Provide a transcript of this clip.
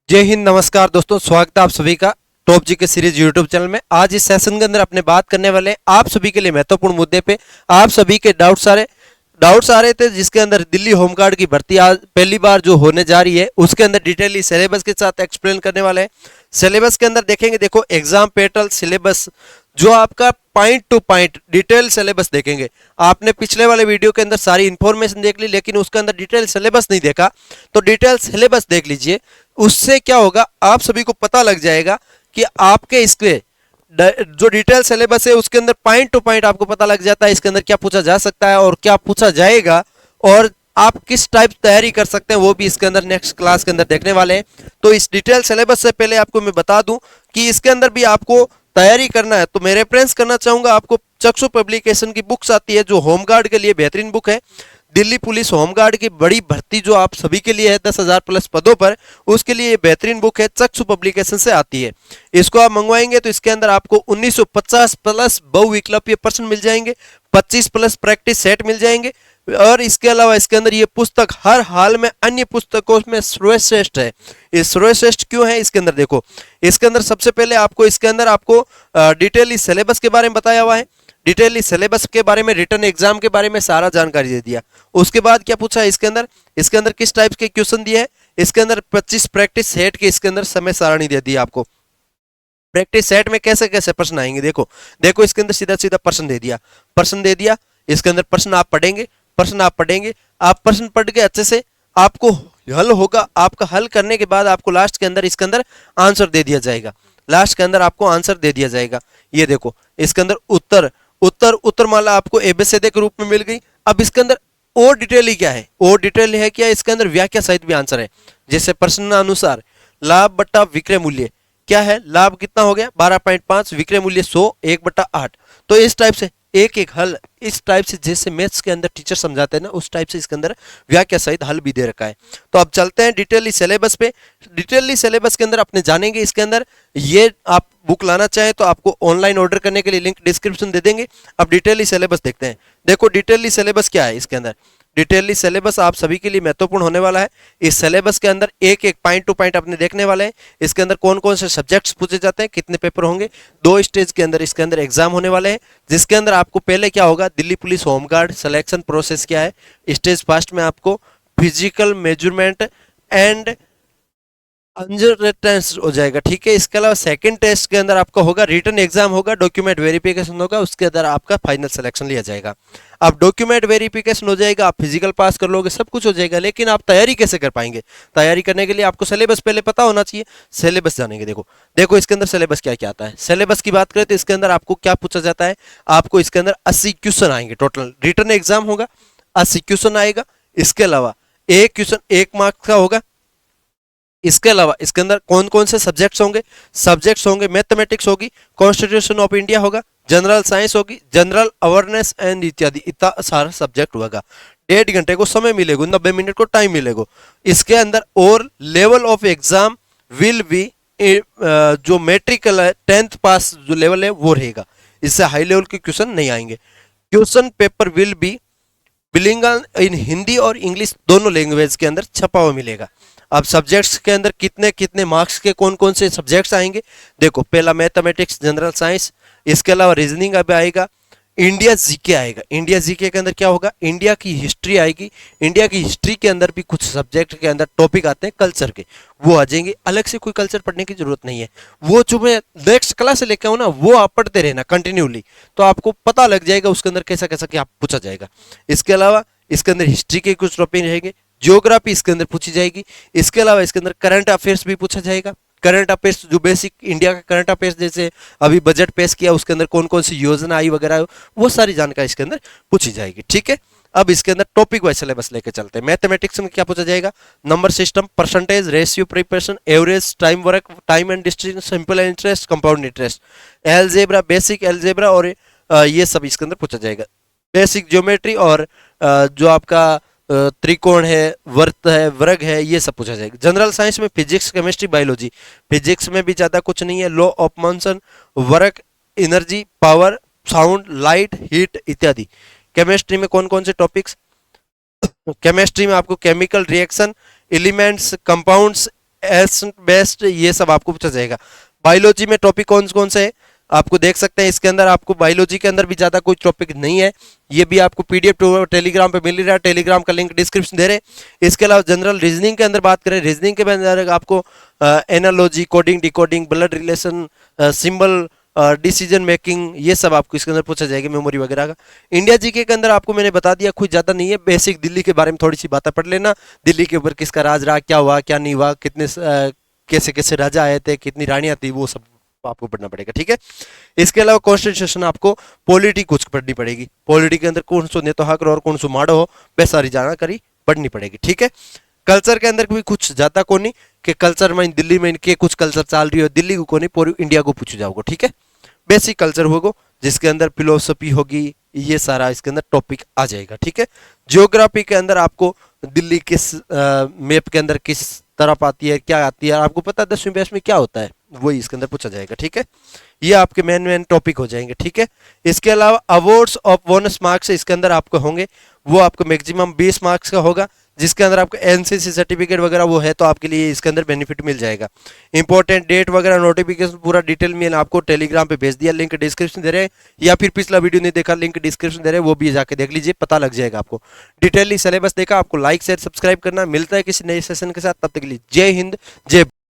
जय हिंद, नमस्कार दोस्तों। स्वागत है आप सभी का टॉप जी के सीरीज यूट्यूब चैनल में। आज इस सेशन के अंदर अपने बात करने वाले हैं आप सभी के लिए महत्वपूर्ण मुद्दे पे। आप सभी के डाउट्स आ रहे थे, जिसके अंदर दिल्ली होमगार्ड की भर्ती आज पहली बार जो होने जा रही है उसके अंदर डिटेली सिलेबस के साथ एक्सप्लेन करने वाले हैं। सिलेबस के अंदर देखेंगे, देखो एग्जाम पैटर्न सिलेबस जो आपका point two point detail syllabus देखेंगे। आपने पिछले वाले वीडियो के अंदर सारी इंफॉर्मेशन देख ली, लेकिन उसके अंदर डिटेल सिलेबस नहीं देखा, तो डिटेल सिलेबस देख लीजिए। उससे क्या होगा, आप सभी को पता लग जाएगा कि आपके इसके जो डिटेल सिलेबस है उसके अंदर पॉइंट टू पॉइंट आपको पता लग जाता है इसके अंदर क्या पूछा जा सकता है और क्या पूछा जाएगा, और आप किस टाइप तैयारी कर सकते हैं वो भी इसके अंदर नेक्स्ट क्लास के अंदर देखने वाले हैं। तो इस डिटेल सिलेबस से पहले आपको मैं बता दूं कि इसके अंदर भी आपको तैयारी करना है तो मैं रेफरेंस करना चाहूंगा। आपको चक्षु पब्लिकेशन की बुक्स आती है जो होमगार्ड के लिए बेहतरीन बुक है। दिल्ली पुलिस होमगार्ड की बड़ी भर्ती जो आप सभी के लिए है 10,000 प्लस पदों पर, उसके लिए ये बेहतरीन बुक है, चक्षु पब्लिकेशन से आती है। इसको आप मंगवाएंगे तो इसके अंदर आपको 1950 प्लस बहुविकल्पीय प्रश्न मिल जाएंगे, 25 प्लस प्रैक्टिस सेट मिल जाएंगे, और इसके अलावा इसके अंदर ये पुस्तक हर हाल में अन्य पुस्तकों में सर्वश्रेष्ठ है। ये सर्वश्रेष्ठ क्यों है, इसके अंदर देखो। इसके अंदर सबसे पहले आपको इसके अंदर आपको डिटेली सिलेबस के बारे में बताया हुआ है, डिटेली सिलेबस के बारे में, रिटर्न एग्जाम के बारे में सारा जानकारी दे दिया। उसके बाद क्या पूछा है इसके अंदर किस टाइप के क्वेश्चन दिए हैं, इसके अंदर 25 प्रैक्टिस सेट के इसके अंदर समय सारणी दे दी आपको। प्रैक्टिस सेट में कैसे कैसे प्रश्न आएंगे, देखो देखो इसके अंदर सीधा सीधा प्रश्न दे दिया। इसके अंदर प्रश्न आप पढ़ेंगे, आप प्रश्न पढ़ के अच्छे से आपको हल होगा। आपका हल करने के बाद आपको लास्ट के अंदर इसके अंदर आंसर दे दिया जाएगा। लास्ट के अंदर आपको आंसर दे दिया जाएगा। ये देखो इसके अंदर उत्तरमाला आपको एबीसीडी के रूप में मिल गई। अब इसके अंदर और डिटेल ही क्या है, और डिटेल है क्या, इसके अंदर व्याख्या सहित भी आंसर है। जैसे प्रश्न अनुसार लाभ बट्टा विक्रय मूल्य क्या है, लाभ कितना हो गया 12.5, विक्रय मूल्य 100, 1/8। तो इस टाइप से एक एक हल, इस टाइप से जैसे मैथ्स के अंदर टीचर समझाते हैं ना, उस टाइप से इसके अंदर व्याख्या सहित हल भी दे रखा है। तो अब चलते हैं डिटेली सिलेबस पे। डिटेली सिलेबस के अंदर अपने जानेंगे इसके अंदर। ये आप बुक लाना चाहे तो आपको ऑनलाइन ऑर्डर करने के लिए लिंक डिस्क्रिप्शन दे देंगे। अब डिटेली सिलेबस देखते हैं। देखो डिटेली सिलेबस क्या है, इसके अंदर डिटेली सिलेबस आप सभी के लिए महत्वपूर्ण होने वाला है। इस सिलेबस के अंदर एक एक पॉइंट टू पॉइंट अपने देखने वाले हैं। इसके अंदर कौन कौन से सब्जेक्ट्स पूछे जाते हैं, कितने पेपर होंगे, 2 स्टेज के अंदर इसके अंदर एग्जाम होने वाले हैं। जिसके अंदर आपको पहले क्या होगा, Delhi police home guard selection process क्या है। स्टेज फर्स्ट में आपको फिजिकल मेजरमेंट एंड टेस्ट हो जाएगा, ठीक है। इसके अलावा सेकंड टेस्ट के अंदर आपका होगा रिटर्न एग्जाम होगा, डॉक्यूमेंट वेरिफिकेशन होगा, उसके अंदर आपका फाइनल सिलेक्शन लिया जाएगा। अब डॉक्यूमेंट वेरिफिकेशन हो जाएगा, आप फिजिकल पास कर लोगे, सब कुछ हो जाएगा, लेकिन आप तैयारी कैसे कर पाएंगे। तैयारी करने के लिए आपको सिलेबस पहले पता होना चाहिए। सिलेबस जानेंगे, देखो देखो इसके अंदर सिलेबस क्या क्या आता है। सिलेबस की बात करें तो इसके अंदर आपको क्या पूछा जाता है, आपको इसके अंदर 80 क्वेश्चन आएंगे टोटल। रिटर्न एग्जाम होगा, 80 क्वेश्चन आएगा। इसके अलावा एक क्वेश्चन 1 मार्क्स का होगा। इसके अलावा इसके अंदर कौन कौन से सब्जेक्ट्स होंगे, मैथमेटिक्स होगी, कॉन्स्टिट्यूशन ऑफ इंडिया होगा, जनरल साइंस होगी, जनरल अवेयरनेस एंड इत्यादि, इतना सारा सब्जेक्ट होगा। 1.5 घंटे को समय मिलेगा, 90 मिनट को टाइम मिलेगा। इसके अंदर और level of exam will be जो मेट्रिकल है 10th पास जो लेवल है वो रहेगा। इससे हाई लेवल के क्वेश्चन नहीं आएंगे। क्वेश्चन पेपर विल बी बिलिंगुअल इन हिंदी और इंग्लिश दोनों लैंग्वेज के अंदर छपा हुआ मिलेगा। अब सब्जेक्ट्स के अंदर कितने कितने मार्क्स के कौन कौन से सब्जेक्ट्स आएंगे, देखो पहला मैथमेटिक्स, जनरल साइंस, इसके अलावा रीजनिंग अब आएगा, इंडिया जीके आएगा। इंडिया जीके के अंदर क्या होगा, इंडिया की हिस्ट्री आएगी। इंडिया की हिस्ट्री के अंदर भी कुछ सब्जेक्ट के अंदर टॉपिक आते हैं कल्चर के, वो आ जाएंगे। अलग से कोई कल्चर पढ़ने की जरूरत नहीं है, वो जो मैं नेक्स्ट क्लास से लेकर आऊँ ना, वो आप पढ़ते रहना कंटिन्यूली, तो आपको पता लग जाएगा उसके अंदर कैसा कैसा क्या पूछा जाएगा। इसके अलावा इसके अंदर हिस्ट्री के कुछ टॉपिक रहेंगे, ज्योग्राफी इसके अंदर पूछी जाएगी। इसके अलावा इसके अंदर करंट अफेयर्स भी पूछा जाएगा। करंट अफेयर्स जो बेसिक इंडिया का करंट अफेयर्स, जैसे अभी बजट पेश किया उसके अंदर कौन कौन सी योजना आई वगैरह, वो सारी जानकारी इसके अंदर पूछी जाएगी, ठीक है। अब इसके अंदर टॉपिक वाइज सिलेबस लेके चलते हैं। मैथमेटिक्स में क्या पूछा जाएगा, number system, percentage, ratio, preparation, average, time work, time and distance, simple interest, compound interest, algebra, basic algebra, और ये सब इसके अंदर पूछा जाएगा। बेसिक ज्योमेट्री और जो आपका त्रिकोण है, वर्त है, वर्ग है, ये सब पूछा जाएगा। जनरल साइंस में फिजिक्स, केमिस्ट्री, बायोलॉजी, फिजिक्स में भी ज्यादा कुछ नहीं है, law of motion, work, energy, power, sound, light, heat इत्यादि। केमिस्ट्री में कौन कौन से टॉपिक्स, केमिस्ट्री में आपको chemical reaction, elements, compounds, S best, ये सब आपको पूछा जाएगा। बायोलॉजी में टॉपिक कौन कौन से है आपको देख सकते हैं, इसके अंदर आपको बायोलॉजी के अंदर भी ज्यादा कोई टॉपिक नहीं है, ये भी आपको पीडीएफ टेलीग्राम पे मिल रहा है, टेलीग्राम का लिंक डिस्क्रिप्शन दे रहे हैं। इसके अलावा जनरल रीजनिंग के अंदर बात करें, रीजनिंग के अंदर आपको analogy, coding, decoding, blood relation, symbol, decision making, ये सब आपको इसके अंदर पूछा जाएगा, मेमोरी वगैरह का। इंडिया जीके के अंदर आपको मैंने बता दिया, कुछ ज्यादा नहीं है, बेसिक दिल्ली के बारे में थोड़ी सी बातें पढ़ लेना, दिल्ली के ऊपर किसका राज रहा, क्या हुआ क्या नहीं हुआ, कितने कैसे कैसे राजा आए थे, कितनी रानियां थी, वो सब आपको पढ़ना पड़ेगा, ठीक है। इसके अलावा कॉन्स्टिट्यूशन आपको पॉलिटी कुछ पढ़नी पड़ेगी, पॉलिटी के अंदर कौन सो नेतो हक और कौन सो माड़ो हो, वह सारी जानकारी पढ़नी पड़ेगी, ठीक है। कल्चर के अंदर भी कुछ ज्यादा को नहीं कि कल्चर में दिल्ली में इनके कुछ कल्चर चल रही हो, दिल्ली को नहीं पूरी इंडिया को पूछ जाओगे, ठीक है। बेसिक कल्चर होगा जिसके अंदर फिलोसफी होगी, ये सारा इसके अंदर टॉपिक आ जाएगा, ठीक है। ज्योग्राफी के अंदर आपको दिल्ली किस मैप के अंदर किस तरफ आती है, क्या आती है, आपको पता है 10वीं बैच में क्या होता है, वही इसके अंदर पूछा जाएगा, ठीक है। ये आपके मेन टॉपिक हो जाएंगे, ठीक है। इसके अलावा अवार्ड्स ऑफ बोनस मार्क्स इसके अंदर आपको होंगे, वो आपको मैक्सिमम 20 मार्क्स का होगा, जिसके अंदर आपको एनसीसी सर्टिफिकेट वगैरह वो है, तो आपके लिए इसके अंदर बेनिफिट मिल जाएगा। इंपॉर्टेंट डेट वगैरह नोटिफिकेशन पूरा डिटेल में आपको टेलीग्राम पे भेज दिया, लिंक डिस्क्रिप्शन दे रहे हैं, या फिर पिछला वीडियो नहीं देखा लिंक डिस्क्रिप्शन दे रहे हैं, वो भी जाके देख लीजिए, पता लग जाएगा आपको। डिटेली सिलेबस देखा, आपको लाइक शेयर सब्सक्राइब करना। मिलता है किसी नए सेशन के साथ, तब तक के लिए जय हिंद जय